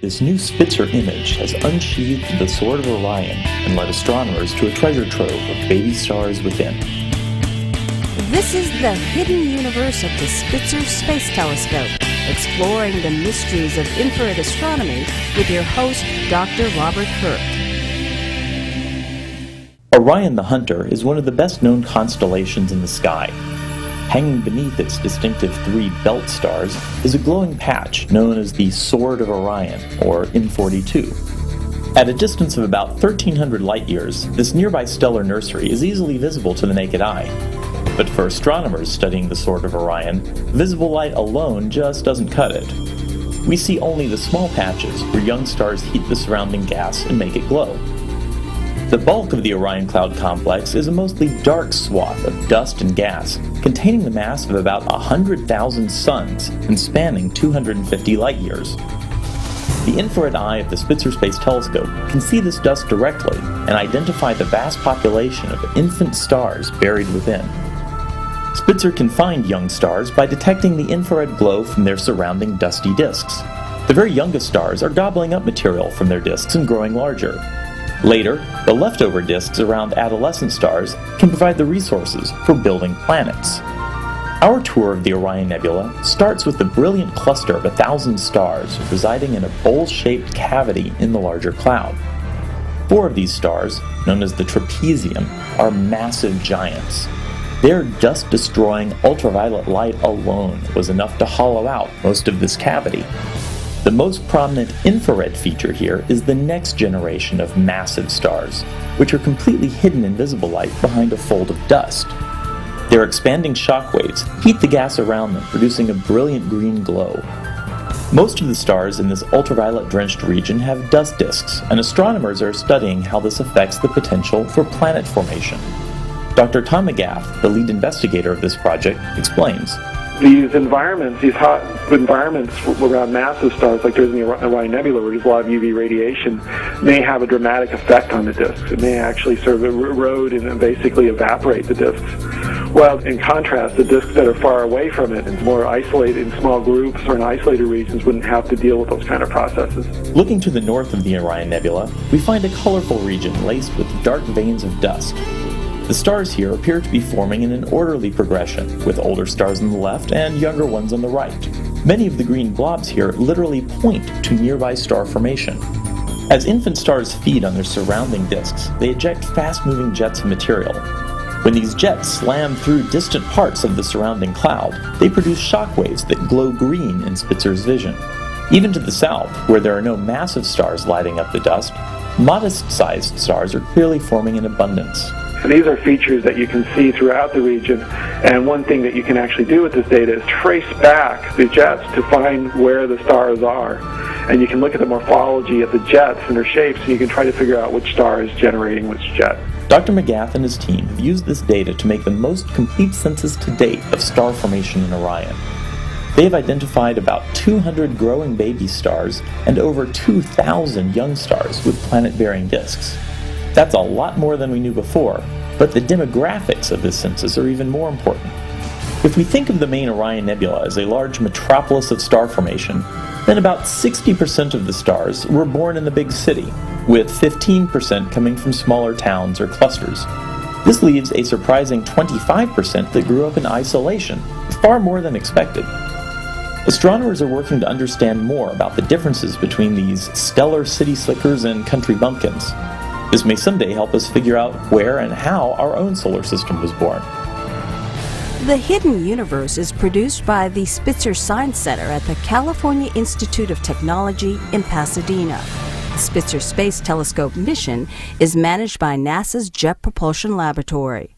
This new Spitzer image has unsheathed the sword of Orion and led astronomers to a treasure trove of baby stars within. This is the hidden universe of the Spitzer Space Telescope, exploring the mysteries of infrared astronomy with your host, Dr. Robert Hurt. Orion the Hunter is one of the best-known constellations in the sky. Hanging beneath its distinctive three belt stars is a glowing patch known as the Sword of Orion, or M42. At a distance of about 1,300 light-years, this nearby stellar nursery is easily visible to the naked eye. But for astronomers studying the Sword of Orion, visible light alone just doesn't cut it. We see only the small patches where young stars heat the surrounding gas and make it glow. The bulk of the Orion Cloud Complex is a mostly dark swath of dust and gas, containing the mass of about 100,000 suns and spanning 250 light-years. The infrared eye of the Spitzer Space Telescope can see this dust directly and identify the vast population of infant stars buried within. Spitzer can find young stars by detecting the infrared glow from their surrounding dusty disks. The very youngest stars are gobbling up material from their disks and growing larger. Later, the leftover disks around adolescent stars can provide the resources for building planets. Our tour of the Orion Nebula starts with the brilliant cluster of 1,000 stars residing in a bowl-shaped cavity in the larger cloud. 4 of these stars, known as the trapezium, are massive giants. Their dust-destroying ultraviolet light alone was enough to hollow out most of this cavity. The most prominent infrared feature here is the next generation of massive stars, which are completely hidden in visible light behind a fold of dust. Their expanding shock waves heat the gas around them, producing a brilliant green glow. Most of the stars in this ultraviolet-drenched region have dust disks, and astronomers are studying how this affects the potential for planet formation. Dr. Tom McGath, the lead investigator of this project, explains. These environments, these hot environments around massive stars like there's in the Orion Nebula where there's a lot of UV radiation may have a dramatic effect on the disks. It may actually sort of erode and basically evaporate the disks. Well, in contrast, the disks that are far away from it and more isolated in small groups or in isolated regions wouldn't have to deal with those kind of processes. Looking to the north of the Orion Nebula, we find a colorful region laced with dark veins of dust. The stars here appear to be forming in an orderly progression, with older stars on the left and younger ones on the right. Many of the green blobs here literally point to nearby star formation. As infant stars feed on their surrounding disks, they eject fast-moving jets of material. When these jets slam through distant parts of the surrounding cloud, they produce shock waves that glow green in Spitzer's vision. Even to the south, where there are no massive stars lighting up the dust, modest-sized stars are clearly forming in abundance. And these are features that you can see throughout the region, and one thing that you can actually do with this data is trace back the jets to find where the stars are. And you can look at the morphology of the jets and their shapes, and you can try to figure out which star is generating which jet. Dr. McGath and his team have used this data to make the most complete census to date of star formation in Orion. They have identified about 200 growing baby stars and over 2,000 young stars with planet-bearing disks. That's a lot more than we knew before, but the demographics of this census are even more important. If we think of the main Orion Nebula as a large metropolis of star formation, then about 60% of the stars were born in the big city, with 15% coming from smaller towns or clusters. This leaves a surprising 25% that grew up in isolation, far more than expected. Astronomers are working to understand more about the differences between these stellar city slickers and country bumpkins. This may someday help us figure out where and how our own solar system was born. The Hidden Universe is produced by the Spitzer Science Center at the California Institute of Technology in Pasadena. The Spitzer Space Telescope mission is managed by NASA's Jet Propulsion Laboratory.